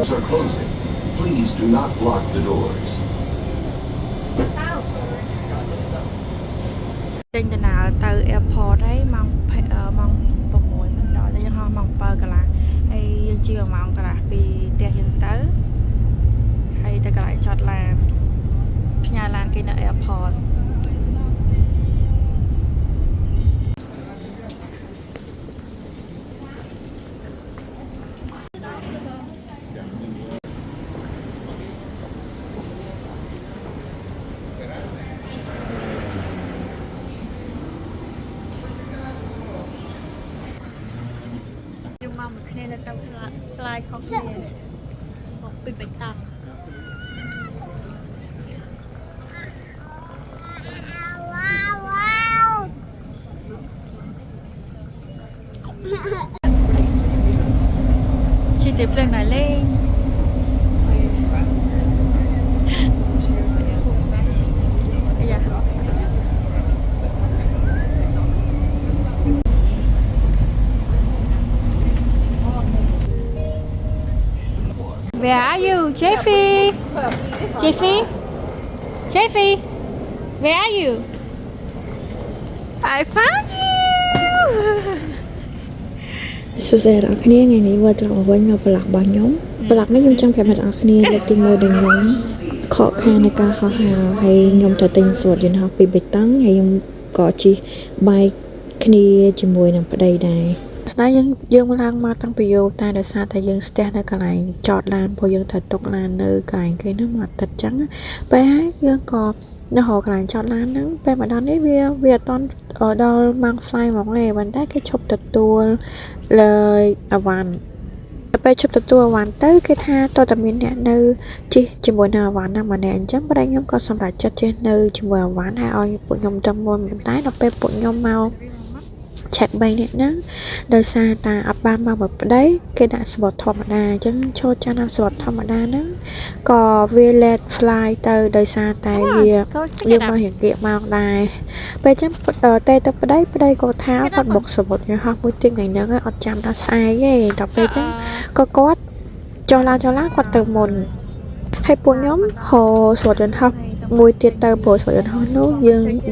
airports are closing. Please do not block the doors. ចេញដំណើរទៅ airport ហើយម៉ោង6មិនដល់ទេយើងហោះម៉ោង7កន្លះហើយយើងជិះ1ម៉ោងកន្លះពីផ្ទះយើងទៅហើយទៅកន្លែងចតឡានផ្ញើឡានគេនៅ airport យើងមកមួយគ្នានៅទៅ fly ខុសគ្នាមកពីបៃតងជិះទៅភ្លើងណាលេងអាយ៉ា Where are you, Jeffy? Jeffy? Jeffy? Where are you? I found you. សួស្តីអ្នកនរគ្នាថ្ងៃនេះមកត្រឡប់វិញមកប្រឡាក់របស់ខ្ញុំប្រឡាក់នេះខ្ញុំចង់ប្រាប់អ្នកនរគ្នាលើកទី1ដែលខ្ញុំខកខានในការហោះហើរហើយខ្ញុំទៅទិញស្វតយន្តហោះពីបេតុងហើយខ្ញុំក៏ជិះបែកគ្នាជាមួយនឹងប្តីដែរស្ដាយយើងឡើងមកតាំងពីយោតែដោយសារតែយើងស្ទះនៅកន្លែងចតឡានព្រោះយើងត្រូវទុកឡាននៅកន្លែងគេនោះមួយអាទិត្យចឹងពេលហើយយើងក៏នៅរកកន្លែងចតឡានហ្នឹងពេលមកដល់នេះវាអត់ដល់ម៉ោង fly ហ្មងទេប៉ុន្តែគេឈប់ទទួលលើអាវ៉ាន់ពេលឈប់ទទួលអាវ៉ាន់ទៅគេថាតើតើមានអ្នកនៅជិះជាមួយនឹងអាវ៉ាន់ហ្នឹងម្នាក់អញ្ចឹងប្តីខ្ញុំក៏សម្រេចចិត្តជិះនៅជាមួយអាវ៉ាន់ហើយឲ្យពួកខ្ញុំទៅមុនតែដល់ពេលពួកខ្ញុំមកឆែក3នាក់ហ្នឹងដោយសារតែអត់បានមកមួយប្តីគេដាក់ស្វតធម្មតាអញ្ចឹងចូលចាស់តាមស្វតធម្មតាហ្នឹងក៏វា let fly ទៅដោយសារតែវាយើងមករៀងគៀកមកដែរពេលអញ្ចឹងតែទៅប្តីក៏ថាគាត់បុកស្វតយន្តហោះមួយទៀតថ្ងៃហ្នឹងអត់ចាំដល់ស្អែកទេដល់ពេលអញ្ចឹងក៏គាត់ចុះឡានគាត់ទៅមុនហើយពួកខ្ញុំហៅស្វតយន្តហោះមួយទៀតទៅព្រោះស្វតយន្តហោះនោះ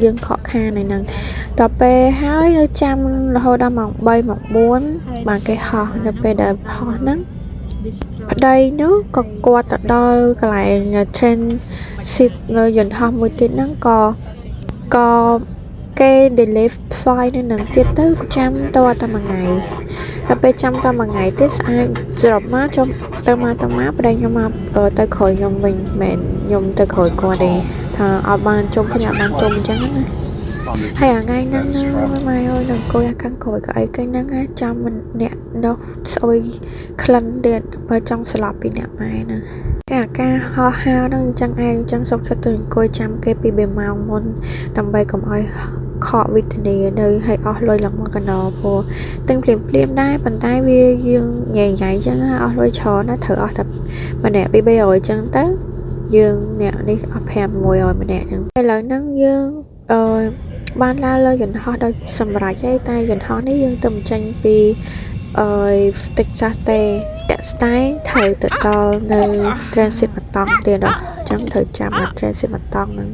យើងខកខានហ្នឹងដល់ពេលហើយនៅចាំរហូតដល់ម៉ោង3ម៉ោង4បានគេហោះនៅពេលដែលហោះហ្នឹងប្តីនោះក៏គាត់ទៅដល់កន្លែង train seat នៅយន្តហោះមួយទៀតហ្នឹងក៏គេ delay flight នៅនឹងទៀតទៅចាំតតែមួយថ្ងៃដល់ពេលចាំតមួយថ្ងៃទៀតស្អាតស្របមកចុះទៅមកប្តីខ្ញុំមកទៅក្រោយខ្ញុំវិញមិនខ្ញុំទៅក្រោយគាត់ទេថាអត់បានជុំគ្នាអត់បានជុំអញ្ចឹងណាហើយថ្ងៃហ្នឹងម៉ែអើយនឹងអង្គុយអាខាងក្រោយក៏អីគេហ្នឹងចាំអ្នកនោះស្អុយក្លិនទៀតបើចង់ស្លាប់ពីអ្នកម៉ែហ្នឹងការហោះហើរហ្នឹងអញ្ចឹងឯងអញ្ចឹងសុខចិត្តទៅអង្គុយចាំគេពី2ម៉ោងមុនដើម្បីកុំឲ្យខកវិធានានៅឲ្យអស់លុយឡើងមកកណ្ដោព្រោះទាំងភ្លាមដែរប៉ុន្តែវាយើងញ៉ៃអញ្ចឹងអស់លុយច្រើនណាត្រូវអស់តែម្នាក់ពី300អញ្ចឹងទៅយើងអ្នកនេះអស់500ម្នាក់អញ្ចឹងឥឡូវហ្នឹងយើងបានឡើងលើយន្តហោះដោយសម្រេចហើយតែយន្តហោះនេះយើងទៅចេញពីTexas ទេតាក់ស្តែងត្រូវទៅដល់នៅ transit បតង់ទៀតអញ្ចឹងត្រូវចាំអា transit បតង់ហ្នឹង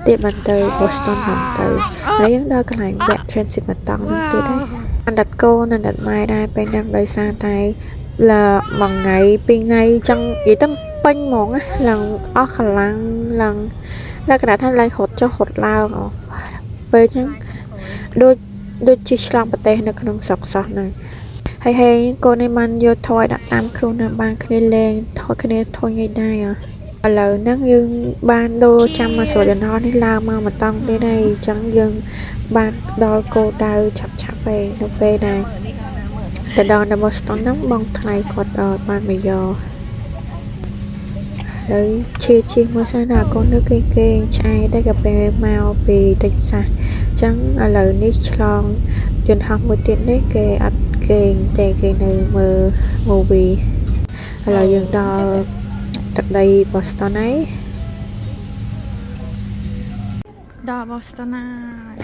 ទៀតបានទៅ Boston ហ្នឹងទៅហើយយើងដល់កន្លែងវគ្គ transit បតង់ហ្នឹងទៀតហើយអណ្ដិតកូនអណ្ដិតម៉ែដែរពេលហ្នឹងដោយសារតែមួយថ្ងៃពីរថ្ងៃចង់និយាយទៅពេញហ្មងឡើងអស់កម្លាំងឡើងលក្ខណៈថាឡើងរត់ចុះរត់ឡើងពេលអញ្ចឹងដូចជិះឆ្លងប្រទេសនៅក្នុងស្រុកសោះហ្នឹងហើយកូននេះបានយកថយដាក់តាមខ្លួននៅបានគ្នាលេងថយគ្នាធុញឲ្យដែរឥឡូវហ្នឹងយើងបានដូរចាំមកស្រុកយន្តហោះនេះឡើងមកមិនតង់ទៀតហើយអញ្ចឹងយើងបានដល់គោលដៅឆាប់ឯងនៅពេលដែរទៅដល់នៅ Boston ហ្នឹងបងថ្លៃគាត់បានមកយកហើយជិះមកសិនណាកូននៅគេឆ្អែតតែក៏ពេលមកពី Texas អញ្ចឹងឥឡូវនេះឆ្លងយន្តហោះមួយទៀតនេះគេអត់គេតែគេនៅមើល movie ឥឡូវយើងដល់ទឹកដី Boston ហើយដល់ Boston ហើយ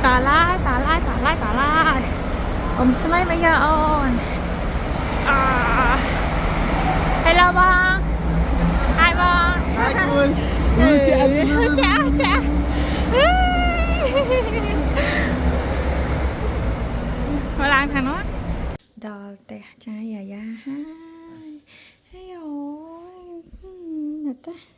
តាឡាយ ស្មីមកយកអូនHello បង Hi បង Hai người. Ui chị anh. ចាមកឡើងខាងនោះដល់ផ្ទះចាយាយាហើយអូយណាស់តា